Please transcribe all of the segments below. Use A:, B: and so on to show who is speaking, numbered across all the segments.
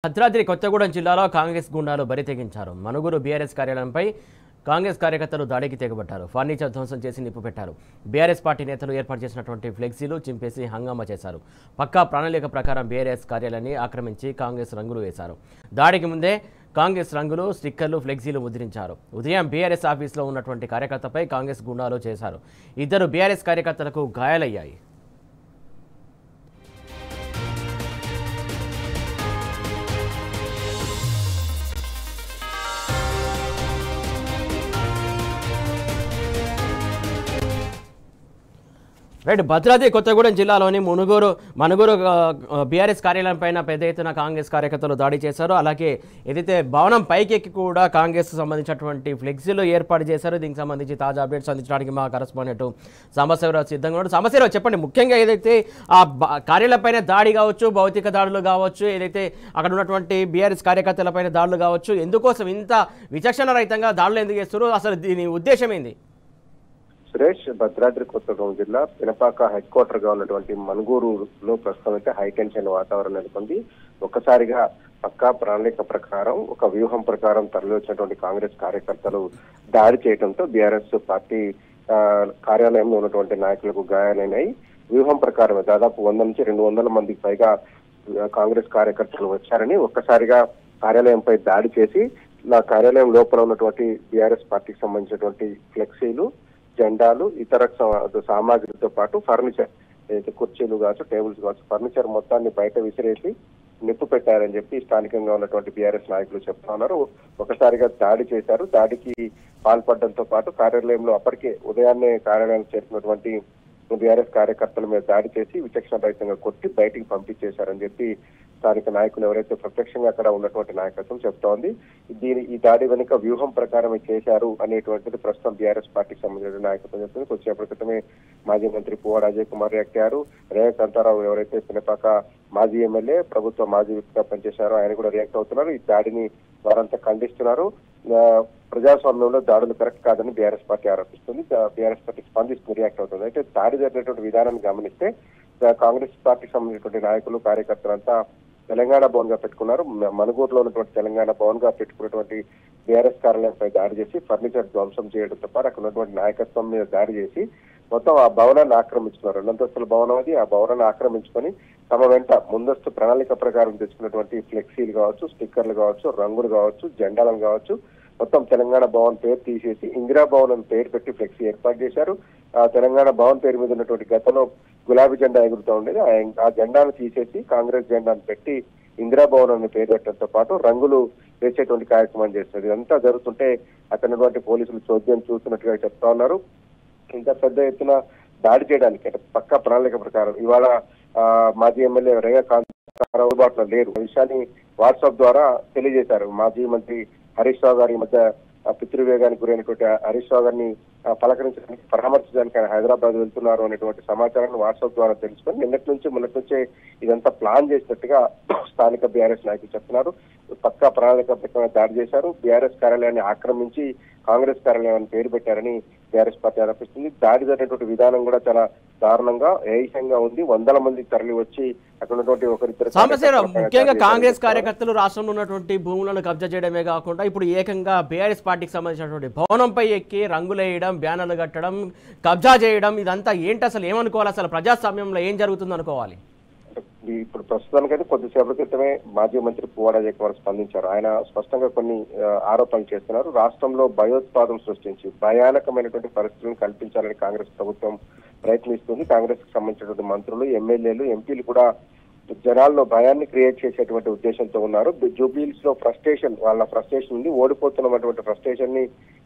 A: భద్రాద్రి కొత్తగూడెం జిల్లాలో కాంగ్రెస్ గుండాలు బరితెగించారు. మనుగురు బీఆర్ఎస్ కార్యాలయంపై కాంగ్రెస్ కార్యకర్తలు దాడికి తెగబడ్డారు. ఫర్నిచర్ ధ్వంసం చేసి నిప్పు పెట్టారు. బీఆర్ఎస్ పార్టీ నేతలు ఏర్పాటు చేసినటువంటి ఫ్లెక్సీలు చింపేసి హంగామా చేశారు. పక్కా ప్రణాళిక ప్రకారం బీఆర్ఎస్ కార్యాలయాన్ని ఆక్రమించి కాంగ్రెస్ రంగులు వేశారు. దాడికి ముందే కాంగ్రెస్ రంగులు, స్టిక్కర్లు, ఫ్లెక్సీలు ముద్రించారు. ఉదయం బీఆర్ఎస్ ఆఫీసులో ఉన్నటువంటి కార్యకర్తపై కాంగ్రెస్ గుండాలు చేశారు. ఇద్దరు బీఆర్ఎస్ కార్యకర్తలకు గాయాలయ్యాయి. రైట్, భద్రాద్రి కొత్తగూడెం జిల్లాలోని మనుగూరు బీఆర్ఎస్ కార్యాలయం పైన పెద్ద ఎత్తున కాంగ్రెస్ కార్యకర్తలు దాడి చేశారు. అలాగే ఏదైతే భవనం పైకెక్కి కూడా కాంగ్రెస్ సంబంధించినటువంటి ఫ్లెక్సీలు ఏర్పాటు చేశారు. దీనికి సంబంధించి తాజా అప్డేట్స్ అందించడానికి మా కరెస్పాండెంట్ సాంబశివరావు సిద్ధంగా ఉన్నారు. సాంబశివరావు, చెప్పండి, ముఖ్యంగా ఏదైతే ఆ కార్యాలయం పైన దాడి కావచ్చు, భౌతిక దాడులు కావచ్చు, ఏదైతే అక్కడ ఉన్నటువంటి బీఆర్ఎస్ కార్యకర్తల పైన దాడులు కావచ్చు, ఎందుకోసం ఇంత విచక్షణ రహితంగా దాడులు ఎందుకు చేస్తారు? అసలు దీని ఉద్దేశం ఏంది?
B: సురేష్, భద్రాద్రి కొత్తగూడెం జిల్లా పినపాక హెడ్ క్వార్టర్ గా ఉన్నటువంటి మనుగూరులో ప్రస్తుతం అయితే హైటెన్షన్ వాతావరణం నెలకొంది. ఒక్కసారిగా పక్కా ప్రణాళిక ప్రకారం, ఒక వ్యూహం ప్రకారం తరలి వచ్చినటువంటి కాంగ్రెస్ కార్యకర్తలు దాడి చేయడంతో బీఆర్ఎస్ పార్టీ కార్యాలయంలో ఉన్నటువంటి నాయకులకు గాయాలైనాయి. వ్యూహం ప్రకారమే దాదాపు 100 నుంచి 200 మందికి పైగా కాంగ్రెస్ కార్యకర్తలు వచ్చారని ఒక్కసారిగా కార్యాలయంపై దాడి చేసి కార్యాలయం లోపల ఉన్నటువంటి బీఆర్ఎస్ పార్టీకి సంబంధించినటువంటి ఫ్లెక్సీలు, జెండాలు, ఇతర సామాగ్రితో పాటు ఫర్నిచర్, ఏదైతే కుర్చీలు కావచ్చు, టేబుల్స్ కావచ్చు, ఫర్నిచర్ మొత్తాన్ని బయట విసిరేసి నిప్పు పెట్టారని చెప్పి స్థానికంగా ఉన్నటువంటి బీఆర్ఎస్ నాయకులు చెప్తా ఉన్నారు. ఒకసారిగా దాడి చేశారు. దాడికి పాల్పడడంతో పాటు కార్యాలయంలో అప్పటికే ఉదయాన్నే కార్యాలయానికి చేరుకున్నటువంటి బీఆర్ఎస్ కార్యకర్తల మీద దాడి చేసి విచక్షణ రహితంగా కొట్టి బయటికి పంపించేశారని చెప్పి స్థానిక నాయకులు ఎవరైతే ప్రత్యక్షంగా అక్కడ ఉన్నటువంటి నాయకత్వం చెప్తోంది. ఈ దాడి వెనుక వ్యూహం ప్రకారమే చేశారు అనేటువంటిది ప్రస్తుతం బీఆర్ఎస్ పార్టీకి సంబంధించిన నాయకత్వం చెప్తుంది. కొద్దిసేపటి క్రితమే మాజీ మంత్రి పువ్వాడ అజయ్ కుమార్ రియాక్ట్ అయ్యారు. రేవంత్ కాంతారావు ఎవరైతే పినపాక మాజీ ఎమ్మెల్యే, ప్రభుత్వ మాజీ విప్గా పనిచేశారో ఆయన కూడా రియాక్ట్ అవుతున్నారు. ఈ దాడిని వారంతా ఖండిస్తున్నారు. ప్రజాస్వామ్యంలో దాడులు కరెక్ట్ కాదని బీఆర్ఎస్ పార్టీ ఆరోపిస్తుంది. బీఆర్ఎస్ పార్టీ స్పందిస్తుంది, రియాక్ట్ అవుతుంది. అయితే దాడి జరిగినటువంటి విధానాన్ని గమనిస్తే కాంగ్రెస్ పార్టీకి సంబంధించినటువంటి నాయకులు, కార్యకర్తలంతా తెలంగాణ భవన్ గా పెట్టుకున్నారు. మనుగూరులో ఉన్నటువంటి తెలంగాణ భవన్ గా పెట్టుకున్నటువంటి బీఆర్ఎస్ కార్యాలయంపై దాడి చేసి ఫర్నిచర్ ధ్వంసం చేయడంతో పాటు అక్కడ ఉన్నటువంటి నాయకత్వం మీద దాడి చేసి మొత్తం ఆ భవనాన్ని ఆక్రమించుకున్నారు. 2 అంతస్తుల భవనం అది. ఆ భవనాన్ని ఆక్రమించుకొని తమ వెంట ముందస్తు ప్రణాళిక ప్రకారం తెచ్చుకున్నటువంటి ఫ్లెక్సీలు కావచ్చు, స్టిక్కర్లు కావచ్చు, రంగులు కావచ్చు, జెండాలను కావచ్చు, మొత్తం తెలంగాణ భవన్ పేరు తీసేసి ఇందిరా భవన్ అని పేరు పెట్టి ఫ్లెక్సీ ఏర్పాటు చేశారు. ఆ తెలంగాణ భవన్ పేరు మీద ఉన్నటువంటి గతంలో గులాబీ జెండా ఎగురుతూ ఉండేది. ఆ జెండాను తీసేసి కాంగ్రెస్ జెండాను పెట్టి ఇందిరా భవన్ అని పేరు పెట్టడంతో పాటు రంగులు వేసేటువంటి కార్యక్రమం చేస్తున్నారు. ఇదంతా జరుగుతుంటే అక్కడ ఉన్నటువంటి పోలీసులు చోద్యం చూస్తున్నట్టుగా చెప్తా ఉన్నారు. ఇంత పెద్ద ఎత్తున దాడి చేయడానికి అంటే పక్కా ప్రణాళిక ప్రకారం ఇవాళ మాజీ ఎమ్మెల్యే రేవంత్ కాంతారావు అందుబాటులో లేరు. ఈ విషయాన్ని వాట్సాప్ ద్వారా తెలియజేశారు. మాజీ మంత్రి హరీష్ రావు గారి మధ్య పితృవేగానికి గురైనటువంటి హరీష్ రావు గారిని పలకరించడానికి, పరామర్శించడానికి ఆయన హైదరాబాద్ వెళ్తున్నారు అనేటువంటి సమాచారాన్ని వాట్సాప్ ద్వారా తెలుసుకొని మొన్నటి నుంచే ఇదంతా ప్లాన్ చేసినట్టుగా స్థానిక బీఆర్ఎస్ నాయకులు చెప్తున్నారు. పక్కా ప్రణాళిక ప్రకారం దాడి చేశారు. బీఆర్ఎస్ కార్యాలయాన్ని ఆక్రమించి కాంగ్రెస్ కార్యాలయాన్ని పేరు పెట్టారని బీఆర్ఎస్ పార్టీ ఆరోపిస్తుంది. దాడి జరిగినటువంటి విధానం కూడా చాలా దారుణంగా, ఏహ్యంగా ఉంది. 100 మంది తరలి వచ్చి అక్కడ ఉన్నటువంటి ఒకరిద్దరు
A: ముఖ్యంగా కాంగ్రెస్ కార్యకర్తలు రాష్ట్రంలో ఉన్నటువంటి భూములను కబ్జా చేయడమే కాకుండా ఇప్పుడు ఏకంగా బీఆర్ఎస్ పార్టీకి సంబంధించినటువంటి భవనంపై ఎక్కి రంగులేయడం, బ్యానర్లు కట్టడం, కబ్జా చేయడం, ఇదంతా ఏంటి? అసలు ఏమనుకోవాలి? అసలు ప్రజాస్వామ్యంలో ఏం జరుగుతుంది అనుకోవాలి?
B: ఇప్పుడు ప్రస్తుతానికైతే కొద్దిసేపటి క్రితమే మాజీ మంత్రి పువ్వాడ అజయ్ కుమార్ స్పందించారు. ఆయన స్పష్టంగా కొన్ని ఆరోపణలు చేస్తున్నారు. రాష్ట్రంలో భయోత్పాదం సృష్టించి భయానకమైనటువంటి పరిస్థితులను కల్పించాలని కాంగ్రెస్ ప్రభుత్వం ప్రయత్నిస్తుంది. కాంగ్రెస్ కి సంబంధించినటువంటి మంత్రులు, ఎమ్మెల్యేలు, ఎంపీలు కూడా జనాల్లో భయాన్ని క్రియేట్ చేసేటువంటి ఉద్దేశంతో ఉన్నారు. జూబ్లీహిల్స్ లో వాళ్ళ ఫ్రస్ట్రేషన్ ఉంది. ఓడిపోతున్నటువంటి ఫ్రస్ట్రేషన్ ని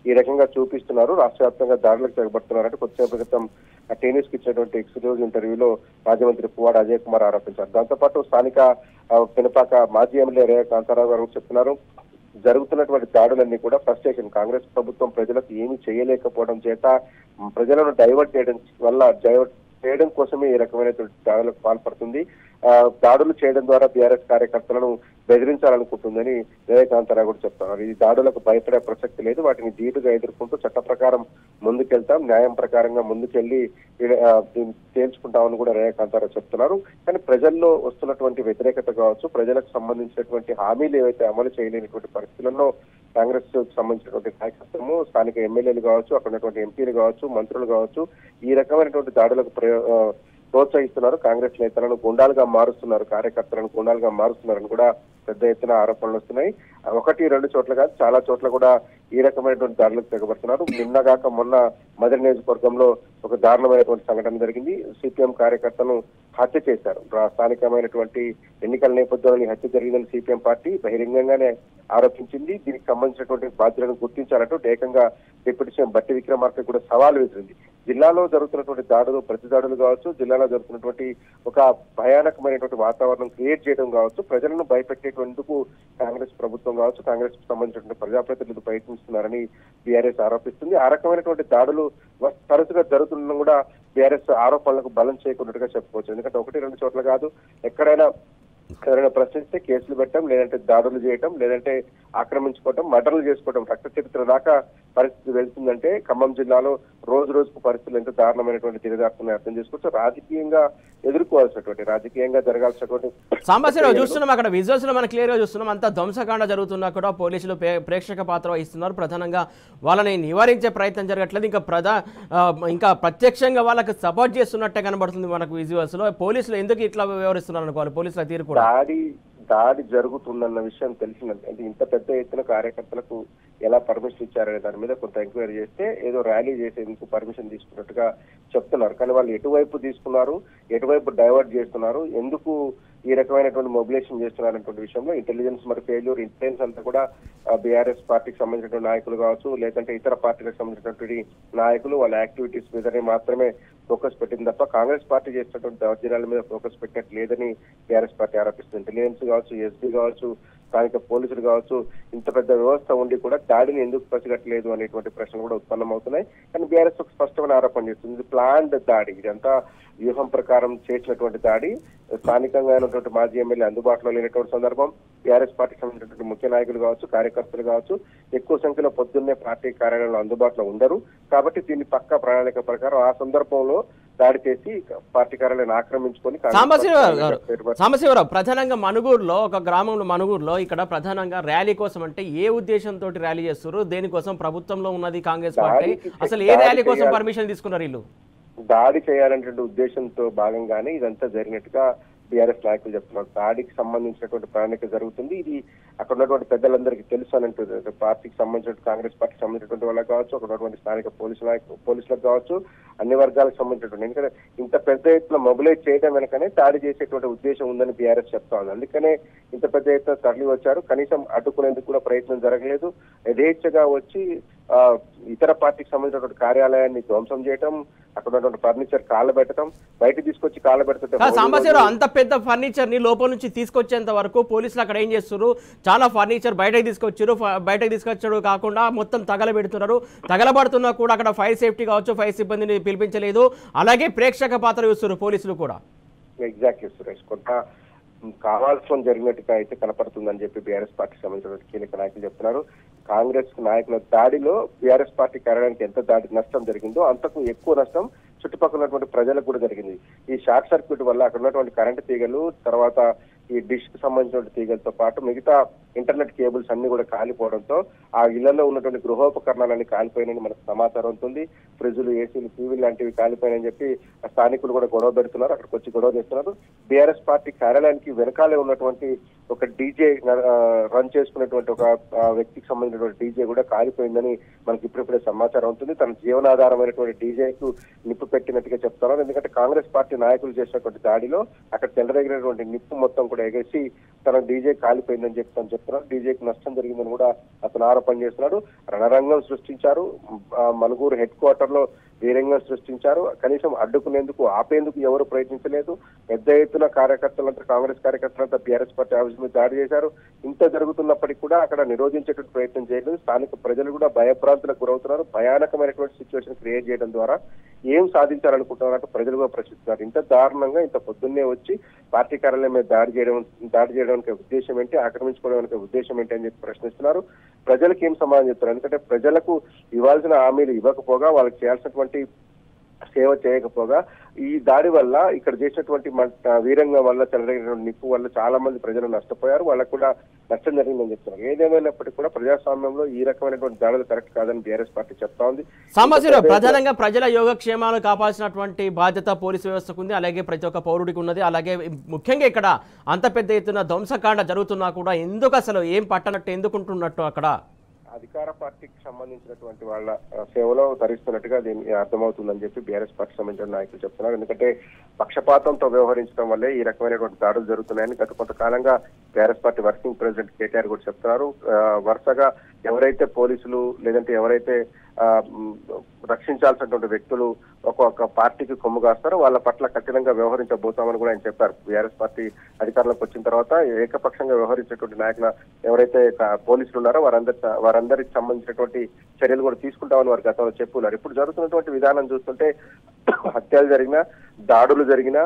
B: ఈ రకంగా చూపిస్తున్నారు. రాష్ట్ర వ్యాప్తంగా దాడులకు తెగబడుతున్నారంటే కొద్దిసేపు క్రితం టెన్నిస్ కి ఇచ్చినటువంటి ఎక్స్క్లూజివ్ ఇంటర్వ్యూలో మాజీ మంత్రి పువ్వాడ అజయ్ కుమార్ ఆరోపించారు. దాంతోపాటు స్థానిక పినపాక మాజీ ఎమ్మెల్యే రేవంత్ కాంతారావు గారు చెప్తున్నారు, జరుగుతున్నటువంటి దాడులన్నీ కూడా ఫ్రస్ట్రేషన్. కాంగ్రెస్ ప్రభుత్వం ప్రజలకు ఏమీ చేయలేకపోవడం చేత ప్రజలను డైవర్ట్ చేయడం కోసమే ఈ రకమైనటువంటి దాడులకు పాల్పడుతుంది. దాడులు చేయడం ద్వారా బీఆర్ఎస్ కార్యకర్తలను బెదిరించాలనుకుంటుందని వివేకానందరావు కూడా చెప్తున్నారు. ఈ దాడులకు భయపడే ప్రసక్తి లేదు, వాటిని ధీటుగా ఎదుర్కొంటూ చట్ట ప్రకారం ముందుకెళ్తాం, న్యాయం ప్రకారంగా ముందుకెళ్లి దీన్ని తేల్చుకుంటామని కూడా వివేకానందరావు చెప్తున్నారు. కానీ ప్రజల్లో వస్తున్నటువంటి వ్యతిరేకత కావచ్చు, ప్రజలకు సంబంధించినటువంటి హామీలు ఏవైతే అమలు చేయలేనటువంటి పరిస్థితుల్లో కాంగ్రెస్ సంబంధించినటువంటి నాయకత్వము, స్థానిక ఎమ్మెల్యేలు కావచ్చు, అక్కడ ఉన్నటువంటి ఎంపీలు కావచ్చు, మంత్రులు కావచ్చు, ఈ రకమైనటువంటి దాడులకు ప్రోత్సహిస్తున్నారు. కాంగ్రెస్ నేతలను గుండాలుగా మారుస్తున్నారు, కార్యకర్తలను గుండాలుగా మారుస్తున్నారని కూడా పెద్ద ఎత్తున ఆరోపణలు వస్తున్నాయి. 1-2 చోట్ల కాదు, చాలా చోట్ల కూడా ఈ రకమైనటువంటి దాడులకు తెగబడుతున్నారు. నిన్నగాక మొన్న మదర్ నియోజకవర్గంలో ఒక దారుణమైనటువంటి సంఘటన జరిగింది. సిపిఎం కార్యకర్తను హత్య చేశారు. స్థానికమైనటువంటి ఎన్నికల నేపథ్యంలో హత్య జరిగిందని సిపిఎం పార్టీ బహిరంగంగానే ఆరోపించింది. దీనికి సంబంధించినటువంటి బాధ్యులను గుర్తించాలంటూ ఏకంగా డిప్యూటీ సీఎం బట్టి విక్రమార్క కూడా సవాల్ విసిరింది. జిల్లాలో జరుగుతున్నటువంటి దాడులు, ప్రతి దాడులు కావచ్చు, జిల్లాలో జరుగుతున్నటువంటి ఒక భయానకమైనటువంటి వాతావరణం క్రియేట్ చేయడం కావచ్చు, ప్రజలను భయపెట్టేందుకు కాంగ్రెస్ ప్రభుత్వం కావచ్చు, కాంగ్రెస్ సంబంధించినటువంటి ప్రజాప్రతినిధులు ప్రయత్నిస్తున్నారని బీఆర్ఎస్ ఆరోపిస్తుంది. ఆ రకమైనటువంటి దాడులు తరచుగా జరుగుతున్నా కూడా బీఆర్ఎస్ ఆరోపణలకు బలం చేయకున్నట్టుగా చెప్పుకోవచ్చు. ఎందుకంటే 1-2 చోట్ల కాదు, ఎక్కడైనా ఎవరైనా ప్రశ్నిస్తే కేసులు పెట్టడం, లేదంటే దాడులు చేయటం, లేదంటే ఆక్రమించుకోవటం, మర్డర్లు చేసుకోవటం, రక్త చరిత్ర దాకా పరిస్థితి వెళ్తుందంటే ఖమ్మం జిల్లాలో రోజు రోజుకు పరిస్థితులు ఎంత దారుణమైనటువంటి దిగజారుతున్నాయి అర్థం చేసుకోవచ్చు. రాజకీయంగా ఎదుర్కోవాల్సినటువంటి, రాజకీయంగా జరగాల్సినటువంటి
A: సాంబశివరావు చూస్తున్నాం, అక్కడ విజువల్స్ లో మనం క్లియర్ గా చూస్తున్నాం. అంతా ధ్వంసకాండ జరుగుతున్నా కూడా పోలీసులు ప్రేక్షక పాత్ర వహిస్తున్నారు. ప్రధానంగా వాళ్ళని నివారించే ప్రయత్నం జరగట్లేదు. ఇంకా ప్రత్యక్షంగా వాళ్ళకి సపోర్ట్ చేస్తున్నట్టే కనబడుతుంది మనకు విజువల్స్ లో. పోలీసులు ఎందుకు ఇట్లా వ్యవహరిస్తున్నారు అనుకోవాలి, పోలీసుల తీరు కూడా.
B: దాడి జరుగుతుందన్న విషయం తెలిసినట్టు, అంటే ఇంత పెద్ద ఎత్తున కార్యకర్తలకు ఎలా పర్మిషన్ ఇచ్చారనే దాని మీద కొంత ఎంక్వైరీ చేస్తే ఏదో ర్యాలీ చేసేందుకు పర్మిషన్ తీసుకున్నట్టుగా చెప్తున్నారు. కానీ వాళ్ళు ఎటువైపు తీసుకున్నారు, ఎటువైపు డైవర్ట్ చేస్తున్నారు, ఎందుకు ఈ రకమైనటువంటి మొబిలైజేషన్ చేస్తున్నారనేటువంటి విషయంలో ఇంటెలిజెన్స్ మరి ఫెయిల్యూర్, ఇంటెలిజెన్స్ అంతా కూడా బీఆర్ఎస్ పార్టీకి సంబంధించినటువంటి నాయకులు కావచ్చు, లేదంటే ఇతర పార్టీలకు సంబంధించినటువంటి నాయకులు వాళ్ళ యాక్టివిటీస్ మీదనే మాత్రమే ఫోకస్ పెట్టింది తప్ప కాంగ్రెస్ పార్టీ చేసినటువంటి దౌర్జన్యాల మీద ఫోకస్ పెట్టినట్టు లేదని బీఆర్ఎస్ పార్టీ ఆరోపిస్తుంది. ఇంటెలిజెన్స్ కావచ్చు, ఎస్బీ కావచ్చు, స్థానిక పోలీసులు కావచ్చు, ఇంత పెద్ద వ్యవస్థ ఉండి కూడా దాడిని ఎందుకు పసిగట్టలేదు అనేటువంటి ప్రశ్నలు కూడా ఉత్పన్నమవుతున్నాయి. కానీ బీఆర్ఎస్ ఒక స్పష్టమైన ఆరోపణ చేస్తుంది, ఇది ప్లాన్డ్ దాడి, ఇదంతా వ్యూహం ప్రకారం చేసినటువంటి దాడి. స్థానికంగా అయినటువంటి మాజీ ఎమ్మెల్యే అందుబాటులో లేనటువంటి సందర్భం, బీఆర్ఎస్ పార్టీకి సంబంధించినటువంటి ముఖ్య నాయకులు కావచ్చు, కార్యకర్తలు కావచ్చు, ఎక్కువ సంఖ్యలో పొద్దున్నే పార్టీ కార్యాలయంలో అందుబాటులో ఉండరు. కాబట్టి దీన్ని పక్కా ప్రణాళిక ప్రకారం ఆ సందర్భంలో దాడి చేసి పార్టీ కార్యాలయాన్ని ఆక్రమించుకొని.
A: సాంబశివరావు, ప్రధానంగా మనుగూరులో, ఒక గ్రామంలో మనుగూరులో ఇక్కడ ప్రధానంగా ర్యాలీ కోసం అంటే ఏ ఉద్దేశంతో ర్యాలీ చేస్తారు, దేనికోసం? ప్రభుత్వంలో ఉన్నది కాంగ్రెస్ పార్టీ, అసలు ఏ ర్యాలీ కోసం పర్మిషన్ తీసుకున్నారు వీళ్ళు?
B: దాడి చేయాలనేటువంటి ఉద్దేశంతో భాగంగానే ఇదంతా జరిగినట్టుగా బీఆర్ఎస్ నాయకులు చెప్తున్నారు. దాడికి సంబంధించినటువంటి ప్రణాళిక జరుగుతుంది. ఇది అక్కడ ఉన్నటువంటి పెద్దలందరికీ తెలుసు అని అంటుంది. పార్టీకి సంబంధించిన, కాంగ్రెస్ పార్టీకి సంబంధించినటువంటి వాళ్ళకి కావచ్చు, అక్కడ ఉన్నటువంటి స్థానిక పోలీసులకు కావచ్చు, అన్ని వర్గాలకు సంబంధించినటువంటి, ఎందుకంటే ఇంత పెద్ద ఎత్తున మొబిలైజ్ చేయడం వెనకనే దాడి చేసేటువంటి ఉద్దేశం ఉందని బీఆర్ఎస్ చెప్తా ఉంది. అందుకనే ఇంత పెద్ద ఎత్తున తరలి వచ్చారు. కనీసం అడ్డుకునేందుకు కూడా ప్రయత్నం జరగలేదు. యథేచ్ఛగా వచ్చి ఇతర పార్టీకి సంబంధించినటువంటి కార్యాలయాన్ని ధ్వంసం చేయడం, అక్కడ ఉన్నటువంటి ఫర్నిచర్ కాళ్ళబెట్టడం, బయట తీసుకొచ్చి కాళ్ళబెడుతుంటే.
A: సాంబశివరావు, అంత పెద్ద ఫర్నిచర్ ని లోపల నుంచి తీసుకొచ్చేంత వరకు పోలీసులు అక్కడ ఏం చేస్తున్నారు? చాలా ఫర్నిచర్ బయటకు తీసుకొచ్చారు. బయటకు తీసుకొచ్చడం కాకుండా మొత్తం తగలబెడుతున్నారు. తగలబడుతున్నా కూడా అక్కడ ఫైర్ సేఫ్టీ కావచ్చు, ఫైర్ సిబ్బందిని పిలిపించలేదు. అలాగే ప్రేక్షక పాత్ర చూస్తున్నారు పోలీసులు కూడా.
B: ఎగ్జాక్ట్లీ సురేష్, కొంత కావాల్సిన జరిగినట్టుగా అయితే కనపడుతుందని చెప్పి బీఆర్ఎస్ పార్టీకి సంబంధించిన కీలక నాయకులు చెప్తున్నారు. కాంగ్రెస్ నాయకుల దాడిలో బీఆర్ఎస్ పార్టీ కార్యాలయానికి ఎంత నష్టం జరిగిందో అంతకు ఎక్కువ నష్టం చుట్టుపక్కల ఉన్నటువంటి ప్రజలకు కూడా జరిగింది. ఈ షార్ట్ సర్క్యూట్ వల్ల అక్కడ ఉన్నటువంటి కరెంటు తీగలు, తర్వాత ఈ డిష్ కి సంబంధించిన తీగలతో పాటు మిగతా ఇంటర్నెట్ కేబుల్స్ అన్ని కూడా కాలిపోవడంతో ఆ ఇళ్లలో ఉన్నటువంటి గృహోపకరణాలన్నీ కాలిపోయినాయని మనకు సమాచారం ఉంటుంది. ఫ్రిడ్జ్లు, ఏసీలు, టీవీలు లాంటివి కాలిపోయినాయని చెప్పి స్థానికులు కూడా గొడవ పెడుతున్నారు, అక్కడికి వచ్చి గొడవ చేస్తున్నారు. బీఆర్ఎస్ పార్టీ కార్యాలయానికి వెనకాలే ఉన్నటువంటి ఒక డీజే రన్ చేసుకున్నటువంటి ఒక వ్యక్తికి సంబంధించినటువంటి డీజే కూడా కాలిపోయిందని మనకి ఇప్పుడిప్పుడే సమాచారం ఉంటుంది. తన జీవనాధారమైనటువంటి డీజేకు నిప్పు పెట్టినట్టుగా చెప్తున్నారు. ఎందుకంటే కాంగ్రెస్ పార్టీ నాయకులు చేసినటువంటి దాడిలో అక్కడ చెలరేగినటువంటి నిప్పు మొత్తం కూడా ఎగసి తన డీజే కాలిపోయిందని చెప్తున్నారు. డీజేకి నష్టం జరిగిందని కూడా అతను ఆరోపణ చేస్తున్నాడు. రణరంగం సృష్టించారు, మనుగూరు హెడ్ క్వార్టర్ లో వీరంగం సృష్టించారు. కనీసం అడ్డుకునేందుకు, ఆపేందుకు ఎవరు ప్రయత్నించలేదు. పెద్ద ఎత్తున కార్యకర్తలంతా, కాంగ్రెస్ కార్యకర్తలంతా బీఆర్ఎస్ పార్టీ ఆఫీస్ మీద దాడి చేశారు. ఇంత జరుగుతున్నప్పటికీ కూడా అక్కడ నిరోధించేటువంటి ప్రయత్నం చేయలేదు. స్థానిక ప్రజలు కూడా భయభ్రాంతులకు గురవుతున్నారు. భయానకమైనటువంటి సిచ్యువేషన్ క్రియేట్ చేయడం ద్వారా ఏం సాధించాలనుకుంటున్నారంటే ప్రజలు కూడా ప్రశ్నిస్తున్నారు. ఇంత దారుణంగా ఇంత పొద్దున్నే వచ్చి పార్టీ కార్యాలయం మీద దాడి చేయడానికి ఉద్దేశం ఏంటి, ఆక్రమించుకోవడానికి ఉద్దేశం ఏంటి అని చెప్పి ప్రశ్నిస్తున్నారు. ప్రజలకు ఏం సమాధానం చెప్తారు? ఎందుకంటే ప్రజలకు ఇవ్వాల్సిన హామీలు ఇవ్వకపోగా, వాళ్ళకి చేయాల్సినటువంటి సేవ చేయకపోగా ఈ దాడి వల్ల ఇక్కడ చేసినటువంటి వీరంగం వల్ల చెలరేగినటువంటి నిప్పు వల్ల చాలా మంది ప్రజలు నష్టపోయారు. వాళ్ళకు కూడా నష్టం జరిగిందని చెప్తున్నారు. ఏదేమైనప్పటికీ కూడా ప్రజాస్వామ్యంలో ఈ రకమైనటువంటి దాడులు కరెక్ట్ కాదని బీఆర్ఎస్ పార్టీ చెప్తా ఉంది.
A: సాంబశివరావు, ప్రధానంగా ప్రజల యోగక్షేమాలు కాపాల్సినటువంటి బాధ్యత పోలీసు వ్యవస్థకు ఉంది, అలాగే ప్రతి ఒక్క పౌరుడికి ఉన్నది. అలాగే ముఖ్యంగా ఇక్కడ అంత పెద్ద ఎత్తున ధ్వంసకాండ జరుగుతున్నా కూడా ఎందుకు అసలు ఏం పట్టనట్టు ఎందుకుంటున్నట్టు అక్కడ
B: అధికార పార్టీకి సంబంధించినటువంటి వాళ్ళ సేవలో తరిస్తున్నట్టుగా దీన్ని అర్థమవుతుందని చెప్పి బీఆర్ఎస్ పార్టీకి సంబంధించిన నాయకులు చెప్తున్నారు. ఎందుకంటే పక్షపాతంతో వ్యవహరించడం వల్లే ఈ రకమైనటువంటి దాడులు జరుగుతున్నాయని గత కొంతకాలంగా BRS party working president KTR కూడా చెప్తున్నారు. వరుసగా ఎవరైతే పోలీసులు లేదంటే ఎవరైతే రక్షించాల్సినటువంటి వ్యక్తులు ఒక్కొక్క పార్టీకి కొమ్ము కాస్తారో వాళ్ళ పట్ల కఠినంగా వ్యవహరించబోతామని కూడా ఆయన చెప్పారు. బీఆర్ఎస్ పార్టీ అధికారంలోకి వచ్చిన తర్వాత ఏకపక్షంగా వ్యవహరించేటువంటి నాయకులు ఎవరైతే పోలీసులు ఉన్నారో వారందరికి సంబంధించినటువంటి చర్యలు కూడా తీసుకుంటామని వారు గతంలో చెప్పున్నారు. ఇప్పుడు జరుగుతున్నటువంటి విధానం చూస్తుంటే హత్యలు జరిగినా, దాడులు జరిగినా,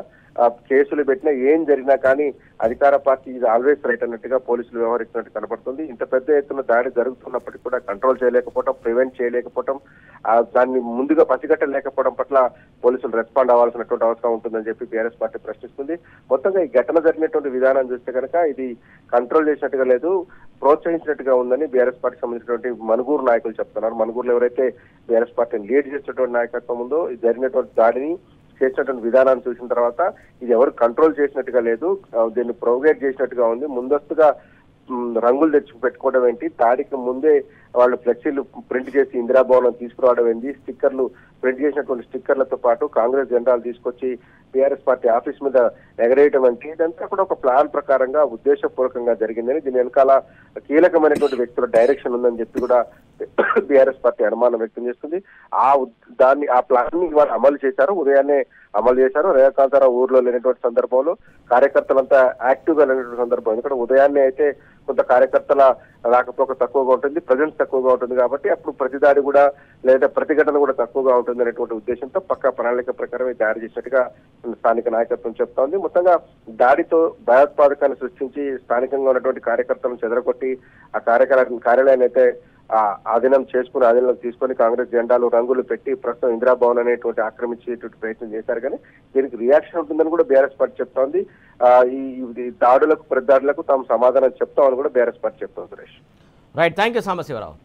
B: కేసులు పెట్టినా, ఏం జరిగినా కానీ అధికార పార్టీ ఇది ఆల్వేస్ రైట్ అన్నట్టుగా పోలీసులు వ్యవహరిస్తున్నట్టు కనబడుతుంది. ఇంత పెద్ద ఎత్తున దాడి జరుగుతున్నప్పటికీ కూడా కంట్రోల్ చేయలేకపోవడం, ప్రివెంట్ చేయలేకపోవడం, దాన్ని ముందుగా పసిగట్టలేకపోవడం పట్ల పోలీసులు రెస్పాండ్ అవ్వాల్సినటువంటి అవసరం ఉంటుందని చెప్పి బీఆర్ఎస్ పార్టీ ప్రశ్నిస్తుంది. మొత్తంగా ఈ ఘటన జరిగినటువంటి విధానం చూస్తే కనుక ఇది కంట్రోల్ చేసినట్టుగా లేదు, ప్రోత్సహించినట్టుగా ఉందని బీఆర్ఎస్ పార్టీకి సంబంధించినటువంటి మనుగూరు నాయకులు చెప్తున్నారు. మనుగూరులో ఎవరైతే బీఆర్ఎస్ పార్టీని లీడ్ చేసినటువంటి నాయకత్వం ఉందో జరిగినటువంటి దాడిని చేసినటువంటి విధానాన్ని చూసిన తర్వాత ఇది ఎవరు కంట్రోల్ చేసినట్టుగా లేదు, దీన్ని ప్రొవోకేట్ చేసినట్టుగా ఉంది. ముందస్తుగా రంగులు తెచ్చి పెట్టుకోవడం ఏంటి, దాడికి ముందే వాళ్ళు ఫ్లెక్సీలు ప్రింట్ చేసి ఇందిరాభవనం తీసుకురావడం ఏంటి, స్టిక్కర్లు ప్రింట్ చేసినటువంటి స్టిక్కర్లతో పాటు కాంగ్రెస్ జెండాలు తీసుకొచ్చి బీఆర్ఎస్ పార్టీ ఆఫీస్ మీద ఎగరేయడం అంటే ఇదంతా కూడా ఒక ప్లాన్ ప్రకారంగా ఉద్దేశపూర్వకంగా జరిగిందని, దీని వెనకాల కీలకమైనటువంటి వ్యక్తుల డైరెక్షన్ ఉందని చెప్పి కూడా బీఆర్ఎస్ పార్టీ అనుమానం వ్యక్తం చేస్తుంది. ఆ ప్లాన్ ని ఇవాళ అమలు చేశారు, ఉదయాన్నే అమలు చేశారు. రేవకాంతారావు ఊర్లో లేనటువంటి సందర్భంలో కార్యకర్తలంతా యాక్టివ్ గా లేనటువంటి సందర్భం, ఎందుకంటే ఉదయాన్నే అయితే కొంత కార్యకర్తల రాకపోక తక్కువగా ఉంటుంది, ప్రజెన్స్ తక్కువగా ఉంటుంది కాబట్టి అప్పుడు ప్రతిదాడి కూడా లేదా ప్రతిఘటన కూడా తక్కువగా ఉంటుంది అనేటువంటి ఉద్దేశంతో పక్కా ప్రణాళిక ప్రకారం దాడి చేసినట్టుగా స్థానిక నాయకత్వం చెప్తా ఉంది. మొత్తంగా దాడితో భయోత్పాదకాన్ని సృష్టించి స్థానికంగా ఉన్నటువంటి కార్యకర్తలను చెదరగొట్టి ఆ కార్యాలయాన్ని అయితే ఆధీనంలో తీసుకొని కాంగ్రెస్ జెండాలు రంగులు పెట్టి ప్రస్తుతం ఇందిరాభవన్ అనేటువంటి ఆక్రమించేటువంటి ప్రయత్నం చేశారు. కానీ దీనికి రియాక్షన్ ఉంటుందని కూడా బీఆర్ఎస్ పార్టీ చెప్తా ఉంది. ఈ దాడులకు ప్రతిదాడులకు తాము సమాధానం చెప్తామని కూడా బీఆర్ఎస్ పార్టీ చెప్తాం. Suresh,
A: right, thank you Sambasivarao.